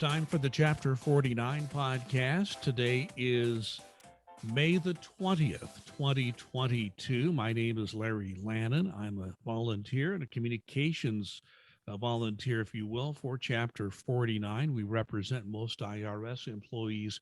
time for the Chapter 49 podcast. Today is May the 20th, 2022. My name is Larry Lannan. I'm a volunteer and a communications volunteer, if you will, for Chapter 49. We represent most IRS employees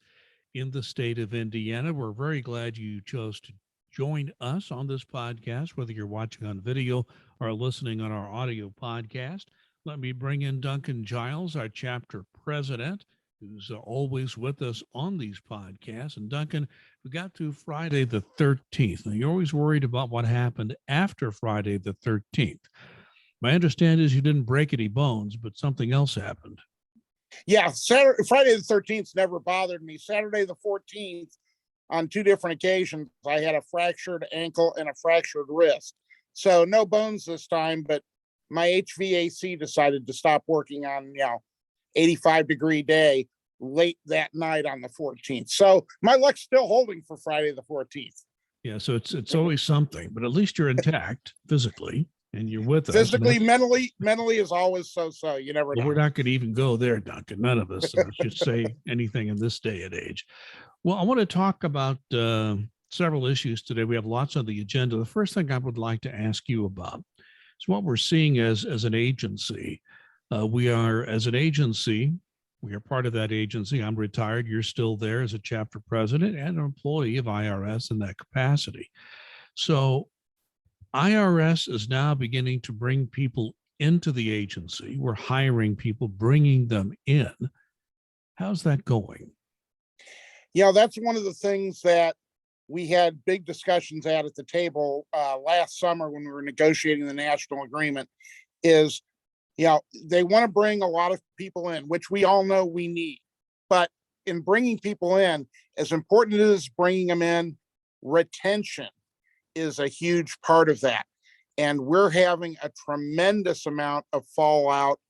in the state of Indiana. We're very glad you chose to join us on this podcast, whether you're watching on video or listening on our audio podcast. Let me bring in Duncan Giles, our chapter president, who's always with us on these podcasts. And Duncan, we got to Friday the 13th. Now, you're always worried about what happened after Friday the 13th. My understanding is you didn't break any bones, but something else happened. Yeah, Friday the 13th never bothered me. Saturday the 14th, on two different occasions, I had a fractured ankle and a fractured wrist. So no bones this time, but my HVAC decided to stop working on, 85-degree day late that night on the 14th. So my luck's still holding for Friday the 14th. Yeah, so it's always something, but at least you're intact physically and you're with us. Physically, mentally is always so. You never know. We're not going to even go there, Duncan. None of us should say anything in this day and age. Well, I want to talk about several issues today. We have lots on the agenda. The first thing I would like to ask you about is what we're seeing as an agency. We are part of that agency. I'm retired. You're still there as a chapter president and an employee of IRS in that capacity. So IRS is now beginning to bring people into the agency. We're hiring people, bringing them in. How's that going? Yeah, that's one of the things that we had big discussions at the table last summer when we were negotiating the national agreement is, they want to bring a lot of people in, which we all know we need. But in bringing people in, as important as bringing them in, retention is a huge part of that. And we're having a tremendous amount of fallout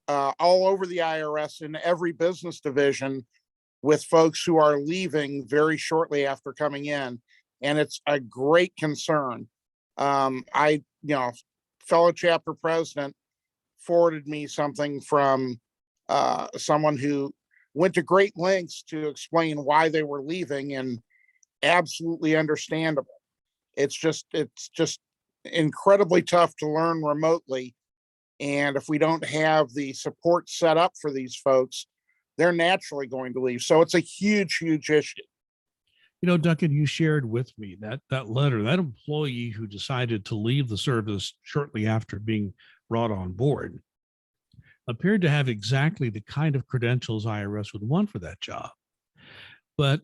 all over the IRS in every business division with folks who are leaving very shortly after coming in. And it's a great concern. Fellow chapter president forwarded me something from someone who went to great lengths to explain why they were leaving, and absolutely understandable. It's just incredibly tough to learn remotely. And if we don't have the support set up for these folks, they're naturally going to leave. So it's a huge issue. Duncan, you shared with me that letter, that employee who decided to leave the service shortly after being brought on board appeared to have exactly the kind of credentials IRS would want for that job. But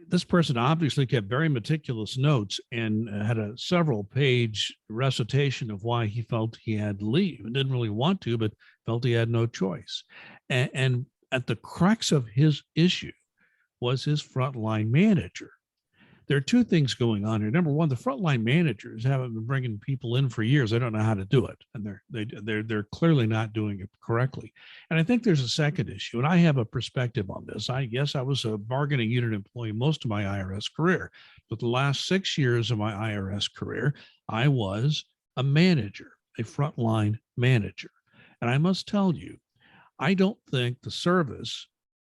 this person obviously kept very meticulous notes and had a several-page recitation of why he felt he had to leave and didn't really want to, but felt he had no choice. And at the crux of his issue was his frontline manager. There are two things going on here. Number one, the frontline managers haven't been bringing people in for years. They don't know how to do it, and they're clearly not doing it correctly. And I think there's a second issue, and I have a perspective on this. I was a bargaining unit employee most of my IRS career, but the last 6 years of my IRS career, I was a manager, a frontline manager. And I must tell you, I don't think the service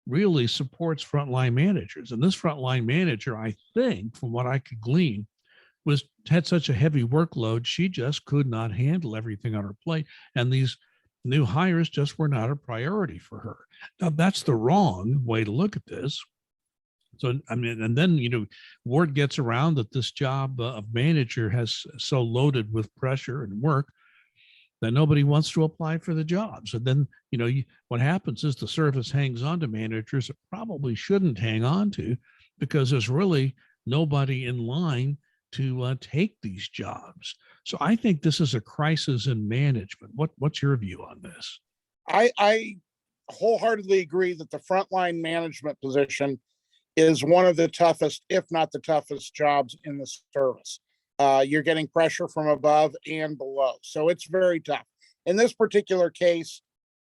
really supports frontline managers. And this frontline manager, I think, from what I could glean, had such a heavy workload, she just could not handle everything on her plate. And these new hires just were not a priority for her. Now, that's the wrong way to look at this. So, and then, word gets around that this job of manager has so loaded with pressure and work that nobody wants to apply for the job. So then, what happens is the service hangs on to managers it probably shouldn't hang on to, because there's really nobody in line to take these jobs. So I think this is a crisis in management. What's your view on this? I wholeheartedly agree that the frontline management position is one of the toughest, if not the toughest, jobs in the service. You're getting pressure from above and below. So it's very tough. In this particular case,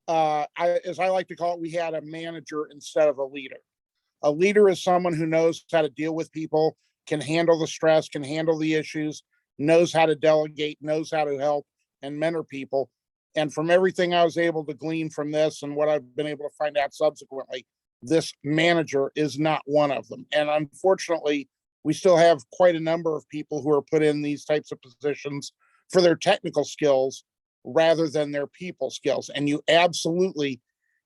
as I like to call it, we had a manager instead of a leader. A leader is someone who knows how to deal with people, can handle the stress, can handle the issues, knows how to delegate, knows how to help and mentor people. And from everything I was able to glean from this and what I've been able to find out subsequently, this manager is not one of them. And unfortunately, we still have quite a number of people who are put in these types of positions for their technical skills rather than their people skills. And you absolutely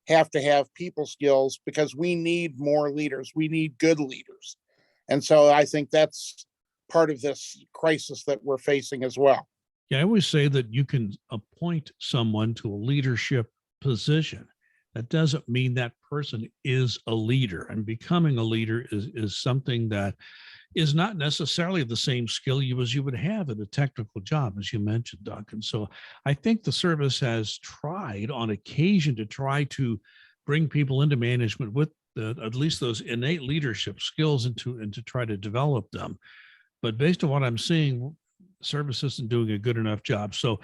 have to have people skills because we need more leaders. We need good leaders. And so I think that's part of this crisis that we're facing as well. Yeah, I always say that you can appoint someone to a leadership position. That doesn't mean that person is a leader, and becoming a leader is something that is not necessarily the same skill as you would have in a technical job, as you mentioned, Duncan. So I think the service has tried on occasion to try to bring people into management with at least those innate leadership skills and to try to develop them. But based on what I'm seeing, service isn't doing a good enough job. So,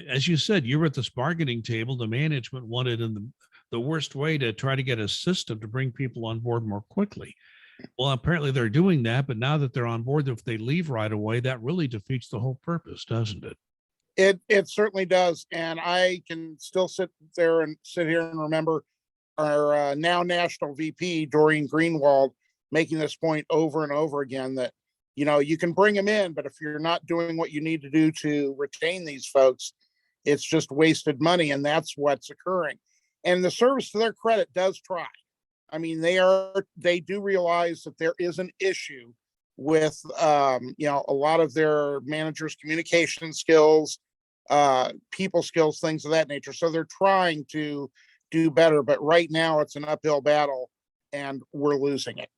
as you said, you were at this bargaining table. The management wanted in the worst way to try to get a system to bring people on board more quickly. Well, apparently they're doing that, but now that they're on board, if they leave right away, that really defeats the whole purpose, doesn't it? It certainly does. And I can still sit here and remember our now national VP, Doreen Greenwald, making this point over and over again that, you can bring them in, but if you're not doing what you need to do to retain these folks, it's just wasted money. And that's what's occurring. And the service, to their credit, does try. I mean, they do realize that there is an issue with, a lot of their managers' communication skills, people skills, things of that nature. So they're trying to do better, but right now it's an uphill battle and we're losing it.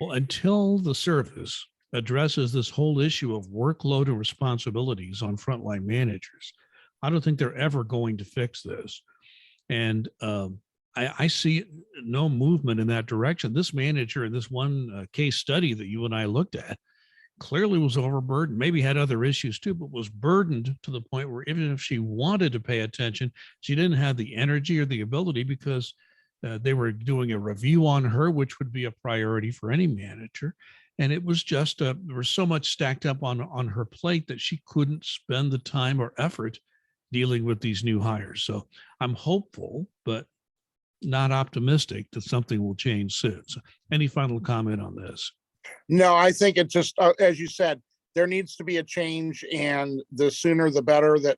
Well, until the service addresses this whole issue of workload and responsibilities on frontline managers, I don't think they're ever going to fix this. And I see no movement in that direction. This manager in this one case study that you and I looked at clearly was overburdened, maybe had other issues too, but was burdened to the point where even if she wanted to pay attention, she didn't have the energy or the ability because they were doing a review on her, which would be a priority for any manager. And it was just, there was so much stacked up on her plate that she couldn't spend the time or effort dealing with these new hires. So I'm hopeful, but not optimistic that something will change soon. So any final comment on this? No, I think it just, as you said, there needs to be a change, and the sooner the better that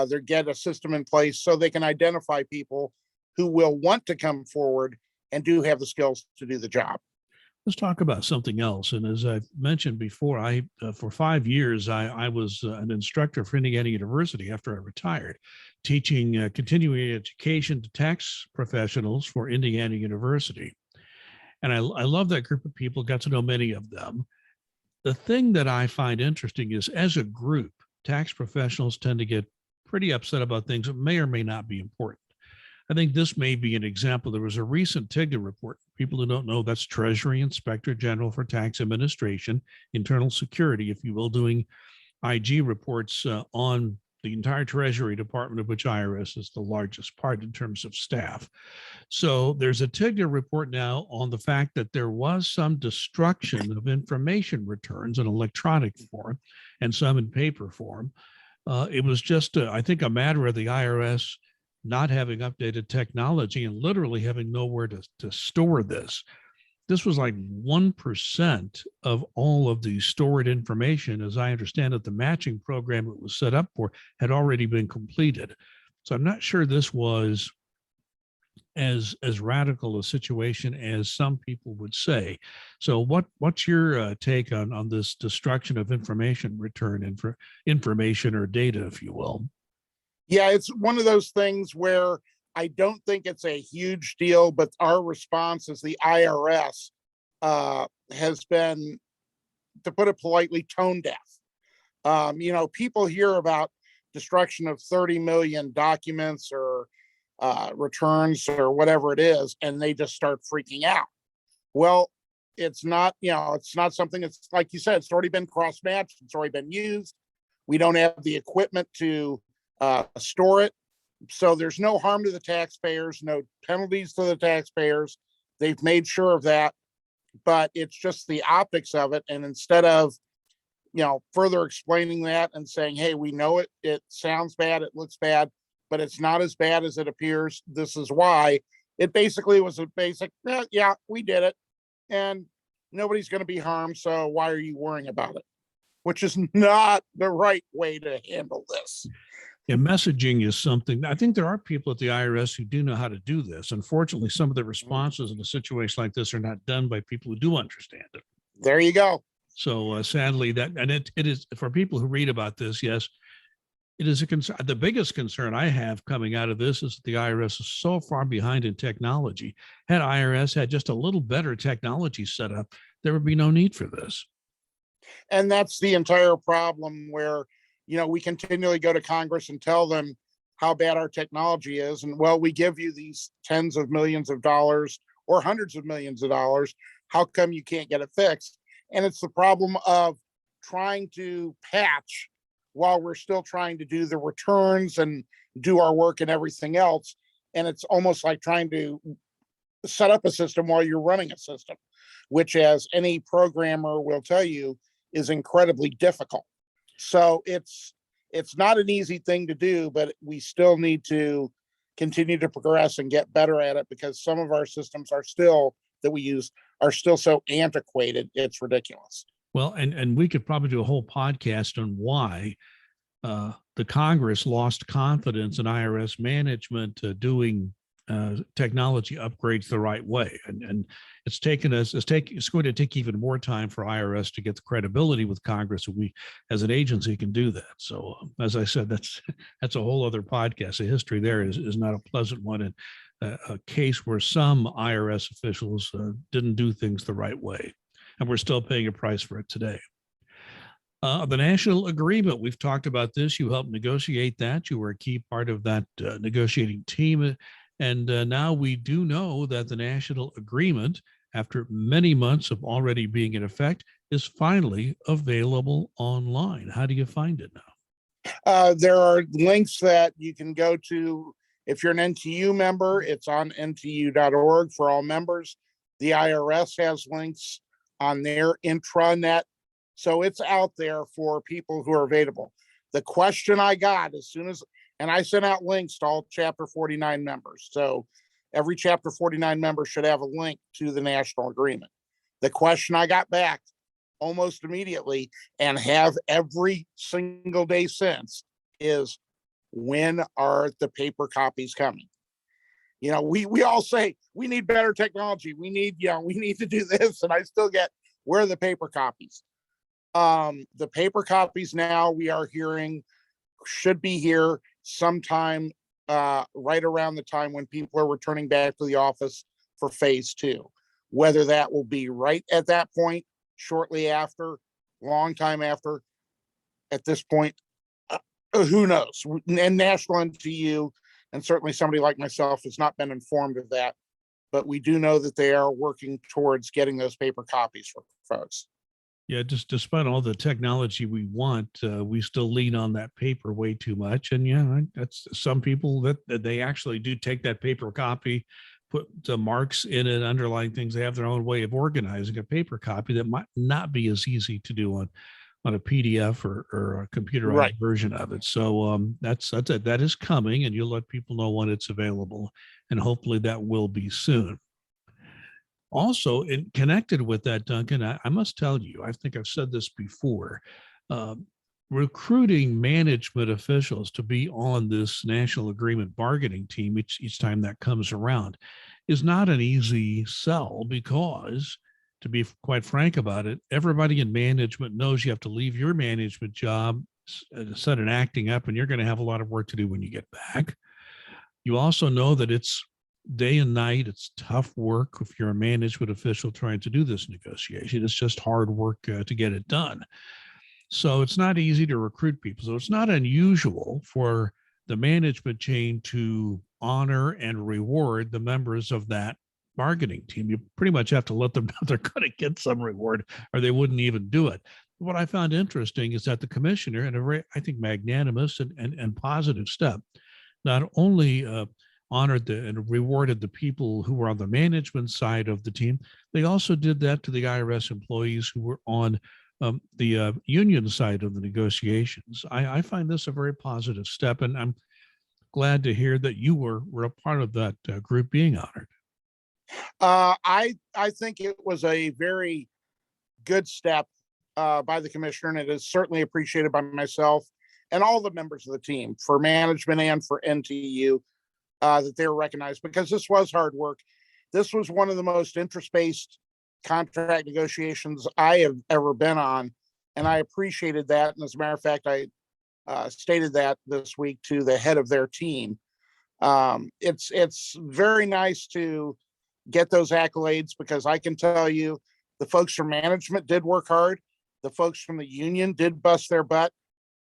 they get a system in place so they can identify people who will want to come forward and do have the skills to do the job. Let's talk about something else. And as I've mentioned before, for 5 years, I was an instructor for Indiana University after I retired, teaching continuing education to tax professionals for Indiana University. And I love that group of people, got to know many of them. The thing that I find interesting is as a group, tax professionals tend to get pretty upset about things that may or may not be important. I think this may be an example. There was a recent TIGTA report. People who don't know, that's Treasury Inspector General for Tax Administration, Internal Security, if you will, doing IG reports on the entire Treasury Department, of which IRS is the largest part in terms of staff. So there's a TIGTA report now on the fact that there was some destruction of information returns in electronic form and some in paper form. It was just, I think, a matter of the IRS not having updated technology and literally having nowhere to store this. This was like 1% of all of the stored information. As I understand it, the matching program it was set up for had already been completed. So I'm not sure this was as radical a situation as some people would say. So what's your take on this destruction of information return information or data, if you will? Yeah, it's one of those things where I don't think it's a huge deal, but our response as the IRS has been, to put it politely, tone deaf. People hear about destruction of 30 million documents or returns or whatever it is, and they just start freaking out. Well, it's not something that's, like you said, it's already been cross-matched, it's already been used. We don't have the equipment to store it. So there's no harm to the taxpayers, no penalties to the taxpayers. They've made sure of that, but it's just the optics of it. And instead of, further explaining that and saying, hey, we know it sounds bad, it looks bad, but it's not as bad as it appears. This is why. It basically was a basic, yeah, we did it, and nobody's going to be harmed, so why are you worrying about it? Which is not the right way to handle this. Yeah, messaging is something. I think there are people at the IRS who do know how to do this. Unfortunately, some of the responses in a situation like this are not done by people who do understand it. There you go. So sadly, it is for people who read about this. Yes, it is a concern. The biggest concern I have coming out of this is that the IRS is so far behind in technology. Had IRS had just a little better technology set up, there would be no need for this. And that's the entire problem where, we continually go to Congress and tell them how bad our technology is. And well, we give you these tens of millions of dollars or hundreds of millions of dollars. How come you can't get it fixed? And it's the problem of trying to patch while we're still trying to do the returns and do our work and everything else. And it's almost like trying to set up a system while you're running a system, which, as any programmer will tell you, is incredibly difficult. So it's not an easy thing to do, but we still need to continue to progress and get better at it, because some of our systems that we use are still so antiquated. It's ridiculous. Well, and we could probably do a whole podcast on why the Congress lost confidence in IRS management doing technology upgrades the right way, and it's going to take even more time for IRS to get the credibility with Congress. And we, as an agency, can do that. So, as I said, that's a whole other podcast. The history there is not a pleasant one, and a case where some IRS officials didn't do things the right way, and we're still paying a price for it today. The national agreement, we've talked about this. You helped negotiate that. You were a key part of that negotiating team. And now we do know that the national agreement, after many months of already being in effect, is finally available online. How do you find it now? There are links that you can go to. If you're an NTU member, it's on ntu.org for all members. The IRS has links on their intranet. So it's out there for people who are available. The question I got and I sent out links to all Chapter 49 members. So every Chapter 49 member should have a link to the national agreement. The question I got back almost immediately, and have every single day since, is when are the paper copies coming? We all say we need better technology. We need to do this. And I still get, where are the paper copies? The paper copies now, we are hearing, should be here sometime right around the time when people are returning back to the office for phase 2. Whether that will be right at that point, shortly after, long time after, at this point, who knows? And National NTU, and certainly somebody like myself, has not been informed of that, but we do know that they are working towards getting those paper copies for folks. Yeah, just despite all the technology we want, we still lean on that paper way too much. And yeah, that's some people that they actually do take that paper copy, put the marks in it, underlying things. They have their own way of organizing a paper copy that might not be as easy to do on a PDF or a computerized version of it. So that's it. That is coming, and you'll let people know when it's available, and hopefully that will be soon. Also, connected with that, Duncan, I must tell you, I think I've said this before, recruiting management officials to be on this national agreement bargaining team each time that comes around is not an easy sell, because, to be quite frank about it, everybody in management knows you have to leave your management job, set an acting up, and you're going to have a lot of work to do when you get back. You also know that it's day and night. It's tough work if you're a management official trying to do this negotiation. It's just hard work to get it done. So it's not easy to recruit people. So it's not unusual for the management chain to honor and reward the members of that bargaining team. You pretty much have to let them know they're going to get some reward, or they wouldn't even do it. What I found interesting is that the commissioner, in a very, I think, magnanimous and positive step, not only honored and rewarded the people who were on the management side of the team, they also did that to the IRS employees who were on the union side of the negotiations. I find this a very positive step, and glad to hear that you were a part of that group being honored. I think it was a very good step by the commissioner, and it is certainly appreciated by myself and all the members of the team, for management and for NTU, that they were recognized, because this was hard work. This was one of the most interest-based contract negotiations I have ever been on, and I appreciated that. And as a matter of fact, I stated that this week to the head of their team. It's very nice to get those accolades, because I can tell you the folks from management did work hard. The folks from the union did bust their butt.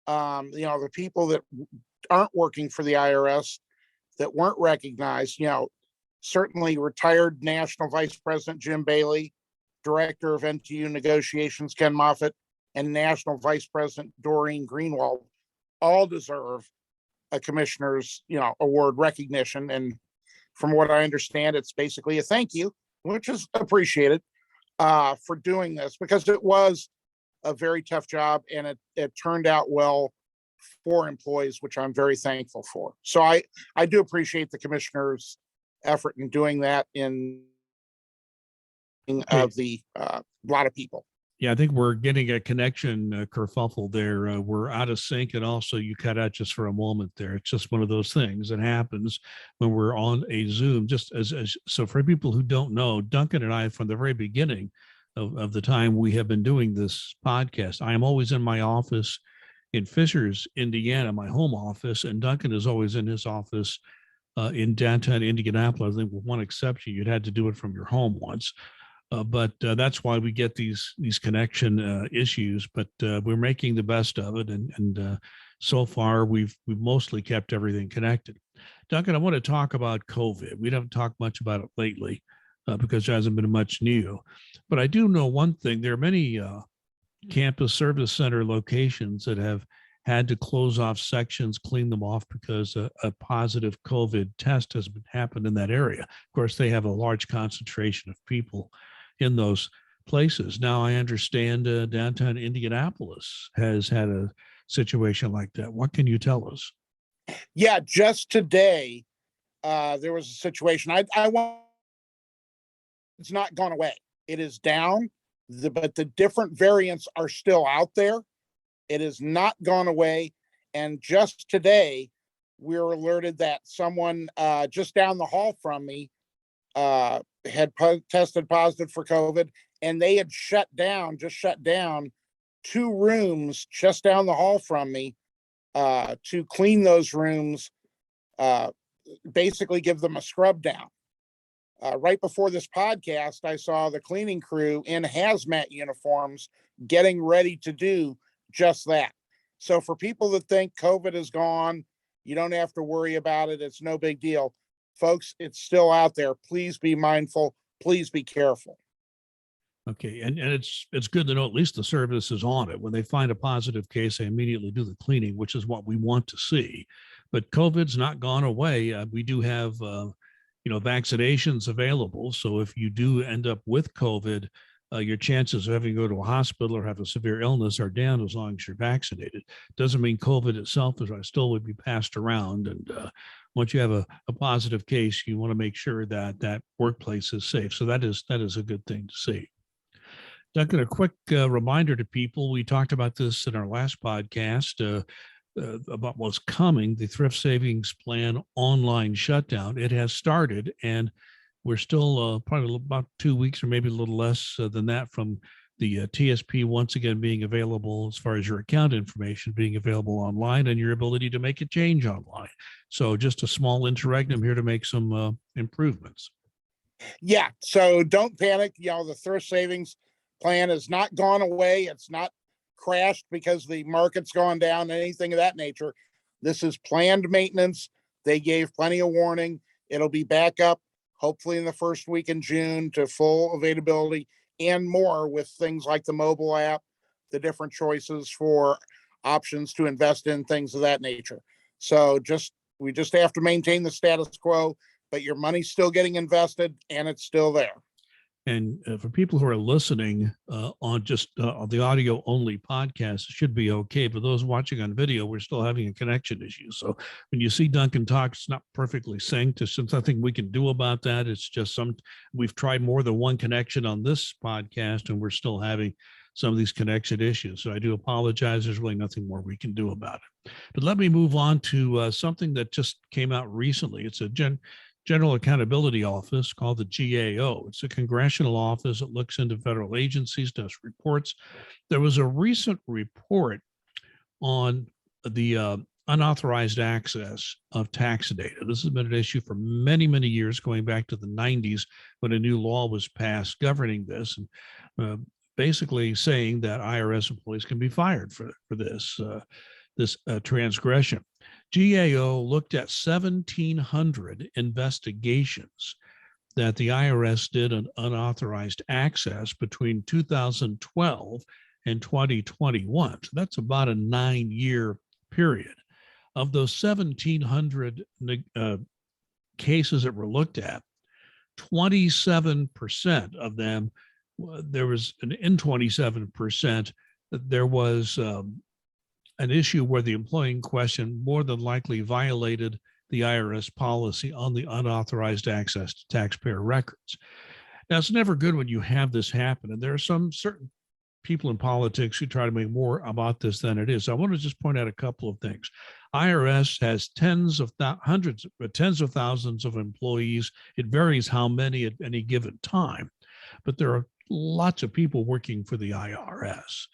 The people that aren't working for the IRS, that weren't recognized, certainly retired National Vice President Jim Bailey, Director of NTU Negotiations Ken Moffitt, and National Vice President Doreen Greenwald all deserve a commissioner's, award recognition. And from what I understand, it's basically a thank you, which is appreciated, for doing this, because it was a very tough job, and it turned out well for employees, which I'm very thankful for. So I do appreciate the commissioner's effort in doing that of the lot of people. Yeah, I think we're getting a connection kerfuffle there. We're out of sync, and also you cut out just for a moment there. It's just one of those things that happens when we're on a Zoom. Just as so, for people who don't know, Duncan and I, from the very beginning of the time we have been doing this podcast, I am always in my office in Fishers, Indiana, my home office, and Duncan is always in his office in downtown Indianapolis. I think with one exception, you'd had to do it from your home once. But that's why we get these connection issues. But we're making the best of it, and so far we've mostly kept everything connected. Duncan, I want to talk about COVID. We haven't talked much about it lately because there hasn't been much new. But I do know one thing: there are many campus service center locations that have had to close off sections, clean them off because a positive COVID test has happened in that area. Of course, they have a large concentration of people in those places. Now, I understand downtown Indianapolis has had a situation like that. What can you tell us? Yeah, just today, there was a situation. I want. It's not gone away. It is down, but the different variants are still out there. It has not gone away. And just today, we were alerted that someone just down the hall from me had tested positive for COVID, and they had shut down 2 rooms just down the hall from me to clean those rooms, basically give them a scrub down. Right before this podcast, I saw the cleaning crew in hazmat uniforms getting ready to do just that. So for people that think COVID is gone, you don't have to worry about it. It's no big deal. Folks, it's still out there. Please be mindful. Please be careful. Okay, and it's good to know at least the service is on it. When they find a positive case, they immediately do the cleaning, which is what we want to see. But COVID's not gone away. We do have vaccinations available. So if you do end up with COVID, your chances of having to go to a hospital or have a severe illness are down as long as you're vaccinated. Doesn't mean COVID itself still would be passed around. And once you have a positive case, you want to make sure that that workplace is safe. So that is a good thing to see. Duncan, a quick reminder to people, we talked about this in our last podcast about what's coming, the Thrift Savings Plan online shutdown. It has started, and we're still probably about 2 weeks or maybe a little less than that from the TSP once again being available as far as your account information being available online and your ability to make a change online. So just a small interregnum here to make some improvements. Yeah, so don't panic. The Thrift Savings Plan has not gone away. It's not crashed because the market's gone down, anything of that nature. This is planned maintenance. They gave plenty of warning. It'll be back up hopefully in the first week in June to full availability and more, with things like the mobile app, the different choices for options to invest in, things of that nature. So we just have to maintain the status quo, but your money's still getting invested and it's still there. And for people who are listening on just the audio only podcast, it should be okay. But those watching on video, we're still having a connection issue. So when you see Duncan talk, it's not perfectly synced. There's nothing we can do about that. It's just we've tried more than one connection on this podcast, and we're still having some of these connection issues. So I do apologize. There's really nothing more we can do about it. But let me move on to something that just came out recently. It's a General Accountability Office called the GAO. It's a congressional office that looks into federal agencies, does reports. There was a recent report on the unauthorized access of tax data. This has been an issue for many, many years, going back to the 90s when a new law was passed governing this, and basically saying that IRS employees can be fired for this transgression. GAO looked at 1,700 investigations that the IRS did on unauthorized access between 2012 and 2021. So that's about a 9-year period. Of those 1,700 cases that were looked at, 27% of them, in 27%, there was an issue where the employee in question more than likely violated the IRS policy on the unauthorized access to taxpayer records. Now, it's never good when you have this happen, and there are some certain people in politics who try to make more about this than it is. I want to just point out a couple of things. IRS has tens of thousands of employees. It varies how many at any given time, but there are lots of people working for the IRS.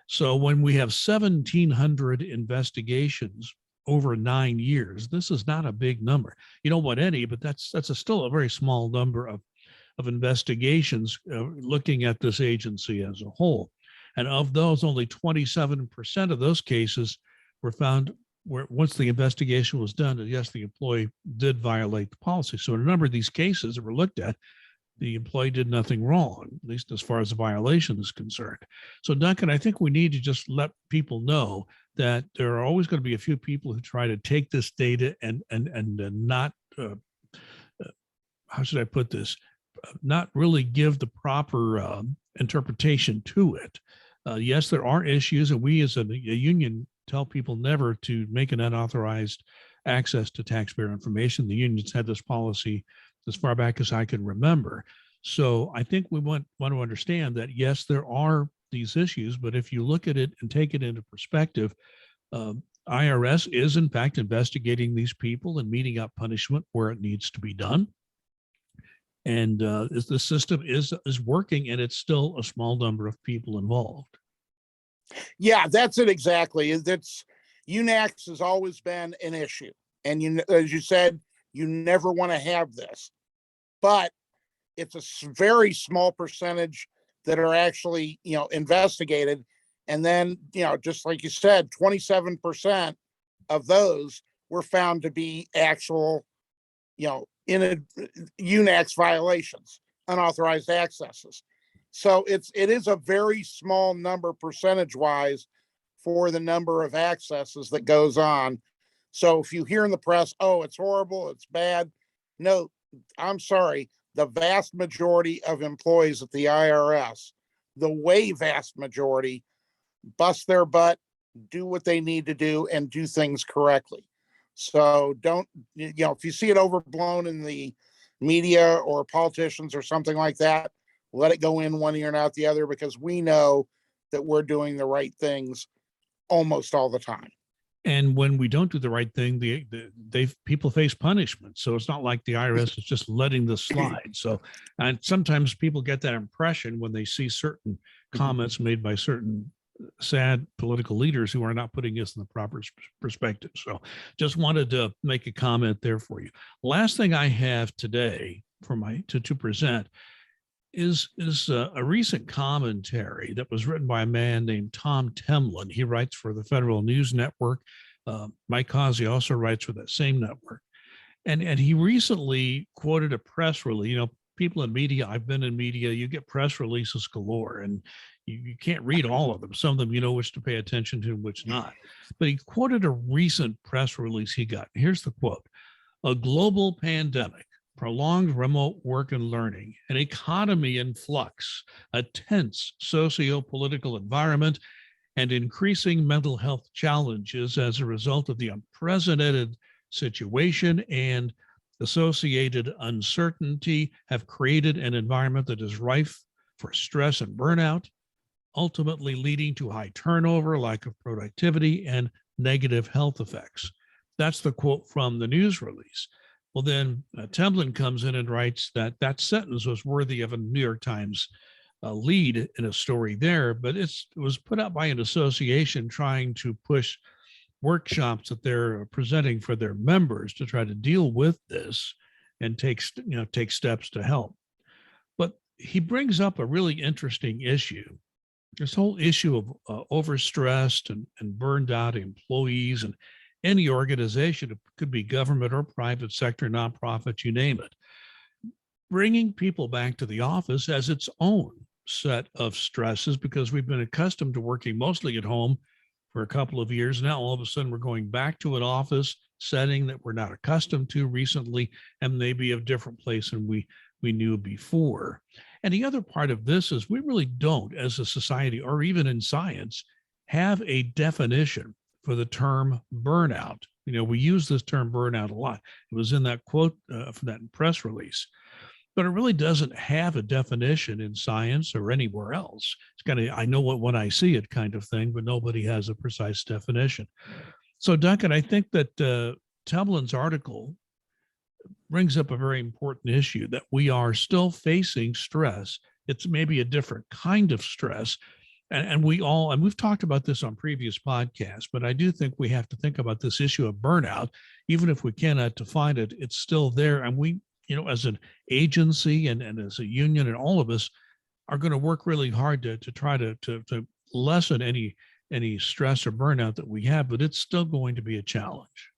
So when we have 1,700 investigations over 9 years, this is not a big number. You don't want any, but that's still a very small number of investigations looking at this agency as a whole. And of those, only 27% of those cases were found where once the investigation was done, yes, the employee did violate the policy. So in a number of these cases that were looked at, the employee did nothing wrong, at least as far as the violation is concerned. So Duncan, I think we need to just let people know that there are always going to be a few people who try to take this data and not, how should I put this, not really give the proper interpretation to it. Yes, there are issues, and we as a union tell people never to make an unauthorized access to taxpayer information. The unions had this policy as far back as I can remember. So I think we want to understand that, yes, there are these issues, but if you look at it and take it into perspective, IRS is in fact investigating these people and meting out punishment where it needs to be done. And the system is working, and it's still a small number of people involved. Yeah, that's it exactly. That's UNAX has always been an issue. And as you said, you never want to have this. But it's a very small percentage that are actually, investigated. And then, just like you said, 27% of those were found to be actual, in a UNAX violations, unauthorized accesses. So it is a very small number percentage wise for the number of accesses that goes on. So if you hear in the press, oh, it's horrible, it's bad. No, I'm sorry. The vast majority of employees at the IRS, the way vast majority, bust their butt, do what they need to do, and do things correctly. So don't, if you see it overblown in the media or politicians or something like that, let it go in one ear and out the other, because we know that we're doing the right things almost all the time. And when we don't do the right thing, people face punishment. So it's not like the IRS is just letting this slide. So, and sometimes people get that impression when they see certain comments made by certain sad political leaders who are not putting this in the proper perspective. So just wanted to make a comment there for you. Last thing I have today to present is a recent commentary that was written by a man named Tom Temlin. He writes for the Federal News Network. Mike Causey also writes for that same network. And he recently quoted a press release. People in media, I've been in media, you get press releases galore, and you can't read all of them. Some of them you know which to pay attention to and which not. But he quoted a recent press release he got. Here's the quote: "A global pandemic prolonged remote work and learning, an economy in flux, a tense socio-political environment, and increasing mental health challenges as a result of the unprecedented situation and associated uncertainty have created an environment that is rife for stress and burnout, ultimately leading to high turnover, lack of productivity, and negative health effects. That's the quote from the news release. Well, then Templin comes in and writes that that sentence was worthy of a New York Times lead in a story there, but it was put out by an association trying to push workshops that they're presenting for their members to try to deal with this and take steps to help. But he brings up a really interesting issue. This whole issue of overstressed and burned out employees, and any organization, it could be government or private sector, nonprofit, you name it. Bringing people back to the office has its own set of stresses because we've been accustomed to working mostly at home for a couple of years. Now, all of a sudden, we're going back to an office setting that we're not accustomed to recently and maybe a different place than we knew before. And the other part of this is we really don't, as a society or even in science, have a definition for the term burnout. We use this term burnout a lot. It was in that quote from that press release, but it really doesn't have a definition in science or anywhere else. It's kind of, I know what when I see it kind of thing, but nobody has a precise definition. So Duncan, I think that Teblin's article brings up a very important issue that we are still facing stress. It's maybe a different kind of stress. And we've talked about this on previous podcasts, but I do think we have to think about this issue of burnout. Even if we cannot define it, it's still there. And we, as an agency and as a union, and all of us are going to work really hard to try to lessen any stress or burnout that we have, but it's still going to be a challenge.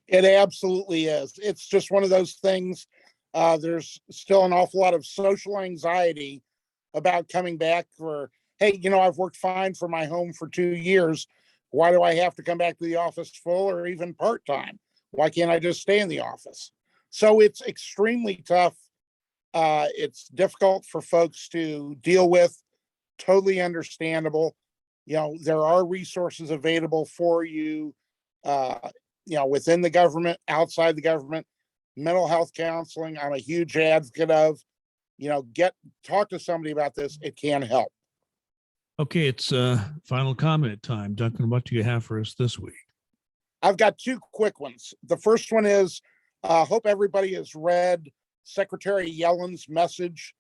It absolutely is. It's just one of those things. There's still an awful lot of social anxiety about coming back for, hey, I've worked fine for my home for 2 years. Why do I have to come back to the office full or even part-time? Why can't I just stay in the office? So it's extremely tough. It's difficult for folks to deal with, totally understandable. There are resources available for you, within the government, outside the government, mental health counseling. I'm a huge advocate of, talk to somebody about this. It can help. Okay, it's final comment time. Duncan, what do you have for us this week? I've got 2 quick ones. The first one is, hope everybody has read Secretary Yellen's message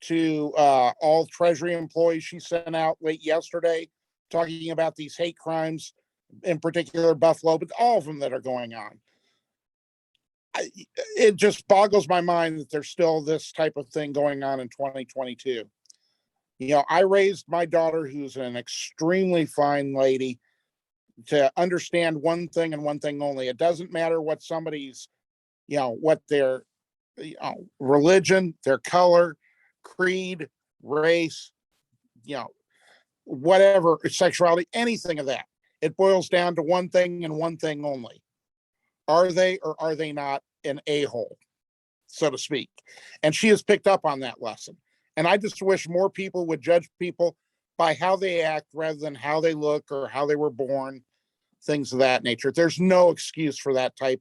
to all Treasury employees she sent out late yesterday, talking about these hate crimes, in particular Buffalo, but all of them that are going on. It just boggles my mind that there's still this type of thing going on in 2022. I raised my daughter, who's an extremely fine lady, to understand one thing and one thing only. It doesn't matter what somebody's, what their religion, their color, creed, race, whatever, sexuality, anything of that. It boils down to one thing and one thing only. Are they or are they not an a-hole, so to speak? And she has picked up on that lesson. And I just wish more people would judge people by how they act rather than how they look or how they were born, things of that nature. There's no excuse for that type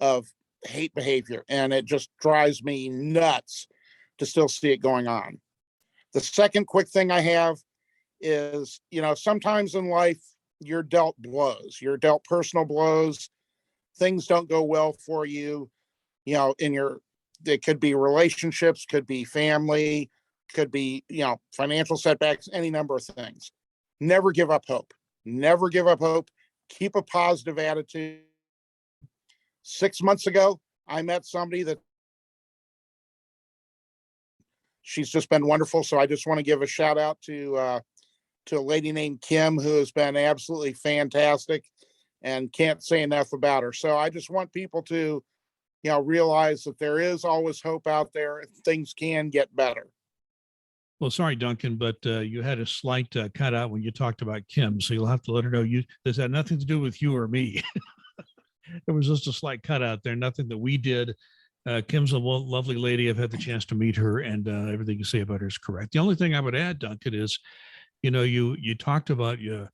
of hate behavior. And it just drives me nuts to still see it going on. The second quick thing I have is, sometimes in life, you're dealt blows, you're dealt personal blows. Things don't go well for you, it could be relationships, could be family, could be, financial setbacks, any number of things. Never give up hope. Never give up hope. Keep a positive attitude. 6 months ago, I met somebody that she's just been wonderful. So I just want to give a shout out to a lady named Kim, who has been absolutely fantastic and can't say enough about her. So I just want people to, realize that there is always hope out there and things can get better. Well, sorry, Duncan, but you had a slight cutout when you talked about Kim. So you'll have to let her know this had nothing to do with you or me. There was just a slight cutout there, nothing that we did. Kim's a lovely lady. I've had the chance to meet her, and everything you say about her is correct. The only thing I would add, Duncan, is, you talked about your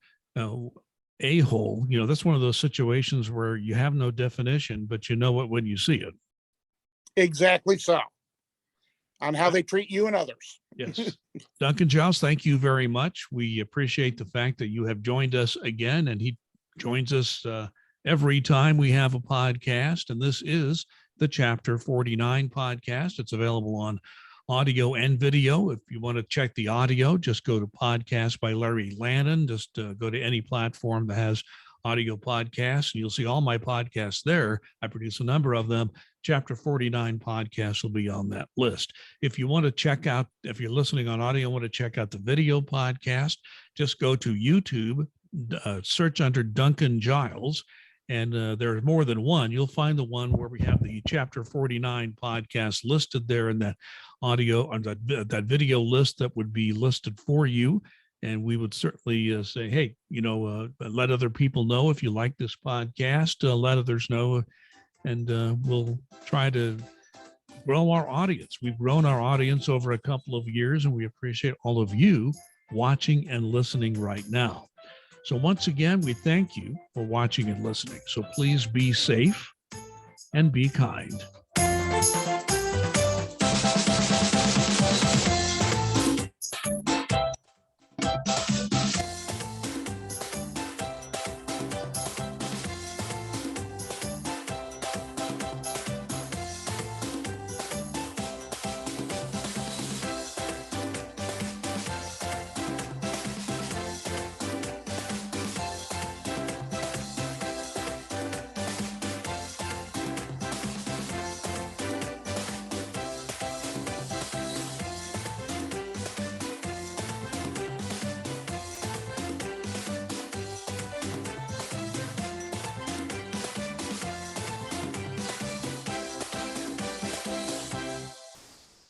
a-hole. That's one of those situations where you have no definition, but you know it when you see it. Exactly so. On how they treat you and others. Yes. Duncan Giles, thank you very much. We appreciate the fact that you have joined us again, and he joins us every time we have a podcast. And this is the Chapter 49 podcast. It's available on audio and video. If you want to check the audio, just go to Podcast by Larry Lannan. Just go to any platform that has audio podcasts, and you'll see all my podcasts there. I produce a number of them. Chapter 49 podcast will be on that list. If you want to check out, if you're listening on audio, want to check out the video podcast, just go to YouTube, search under Duncan Giles, and there's more than one. You'll find the one where we have the Chapter 49 podcast listed there in that audio, on that video list that would be listed for you. And we would certainly say, hey, let other people know if you like this podcast, let others know, and we'll try to grow our audience. We've grown our audience over a couple of years, and we appreciate all of you watching and listening right now. So once again, we thank you for watching and listening. So please be safe and be kind.